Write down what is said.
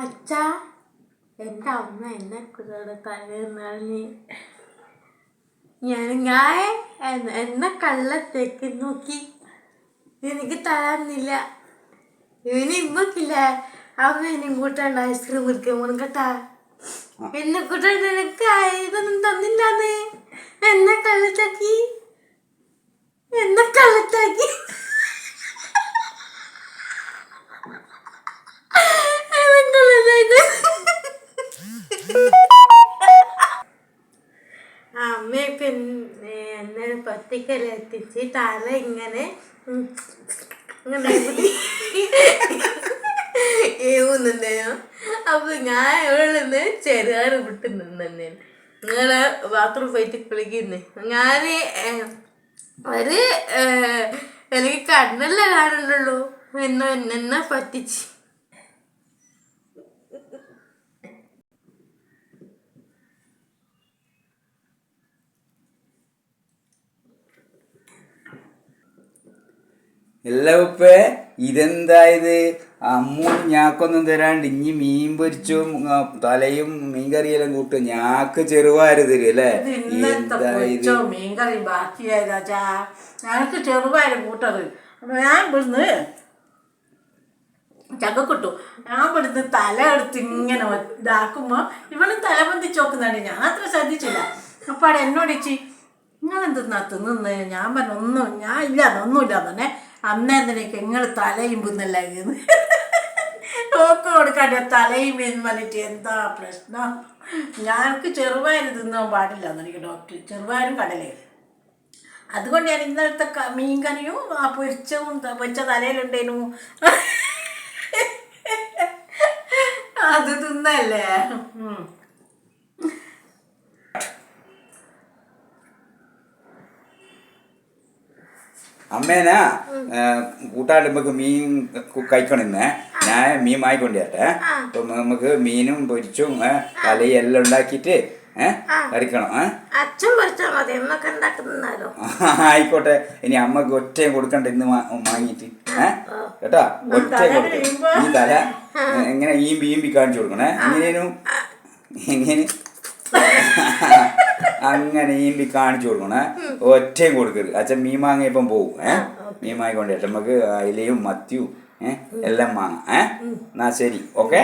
അച്ഛാ, എൻ്റെ അമ്മ എന്നെ തലേന്ന് ഞാൻ എന്നെ കള്ളത്തേക്ക് നോക്കി എനിക്ക് തരാന്നില്ല. ഇവന് ഇമ്മക്കില്ല. അമ്മ എന്നെ കൂട്ടാണ്ട് ഐസ്ക്രീം കുടിക്കാൻ പോണം കേട്ടാ. എന്നെ കൂട്ടാണ്ട് എനിക്ക് ഇതൊന്നും തന്നില്ലാന്ന്. എന്നെ കള്ളത്താക്കി. അമ്മയൊക്കെ എന്നെ പത്തിക്കലെത്തിച്ച് തല ഇങ്ങനെ ഏവുന്നുണ്ടേനോ. അപ്പൊ ഞാൻ എവിടെ നിന്ന് ചെറുകാറ് വിട്ട് നിന്നേ. ഇങ്ങനെ ബാത്റൂം പോയിട്ട് കുളിക്കുന്നേ. ഞാന് ഒരു എനിക്ക് കണ്ണല്ലേ കാണുന്നുള്ളൂ. എന്നെ പറ്റിച്ച്. എല്ലാ ഉപ്പേ ഇതെന്തായത്? അമ്മു ഞാക്കൊന്നും തരാണ്ട് ഇനി മീൻ പൊരിച്ചും തലയും മീൻകറിയെല്ലാം കൂട്ടും. ഞാക്ക് ചെറുവാര് തരും അല്ലേ? എന്തായത് മീൻകറി ബാക്കിയായതാ. ഞങ്ങൾക്ക് ചെറുപയറ് കൂട്ടത്. ഞാൻ ഇവിടുന്ന് ചക്കക്കിട്ടു. ഞാൻ ഇവിടുന്ന് തല എടുത്ത് ഇങ്ങനെ ഇതാക്കുമ്പോ ഇവളും തല പൊന്തിച്ച് നോക്കുന്നുണ്ട്. ഞാൻ അത്ര ശ്രദ്ധിച്ചില്ല. അപ്പൊ അവിടെ എന്നോട് ചേച്ചി നിങ്ങളെന്തെന്നാ തിന്ന്? ഞാൻ പറഞ്ഞു ഞാൻ ഒന്നുമില്ല തന്നെ. അന്നേരത്തേക്ക് നിങ്ങൾ തലയും പിന്നല്ലായിരുന്നു നോക്ക് കൊടുക്കാണ്ട് തലയും എന്ന് പറഞ്ഞിട്ട് എന്താ പ്രശ്നം? ഞങ്ങൾക്ക് ചെറുപയർ തിന്നാൻ പാടില്ല എന്നെനിക്ക് ഡോക്ടർ. ചെറുപയറും കടലയും. അതുകൊണ്ട് ഞാൻ ഇന്നലത്തെ മീൻകറിയും ആ പൊരിച്ച തലയിലുണ്ടേനു. അത് തിന്നല്ലേ. അമ്മേനാ കൂട്ടാടുമ്പോ മീൻ കഴിക്കണമെന്നേ. ഞാൻ മീൻ വാങ്ങിക്കൊണ്ടേട്ടെ. അപ്പൊ നമുക്ക് മീനും പൊരിച്ചും തലയും എല്ലാം ഉണ്ടാക്കിയിട്ട് കറിക്കണം. ആയിക്കോട്ടെ. ഇനി അമ്മക്ക് ഒറ്റയും കൊടുക്കണ്ട ഇന്ന് വാങ്ങിയിട്ട് കേട്ടാ. ഒറ്റയും കൊടുക്കും. ഈ തല എങ്ങനെ ഈമ്പി കാണിച്ചു കൊടുക്കണേ. എങ്ങനെ അങ്ങനെ ഈമ്പി കാണിച്ചു കൊടുക്കണേ. ഒറ്റയും കൊടുക്കരുത്. അച്ഛൻ മീൻ വാങ്ങിയപ്പം പോവും. മീൻ വാങ്ങിക്കൊണ്ടേട്ടെ. നമുക്ക് അയിലയും മത്തിയും എല്ലാം വാങ്ങാം. എന്നാ ശരി, ഓക്കെ.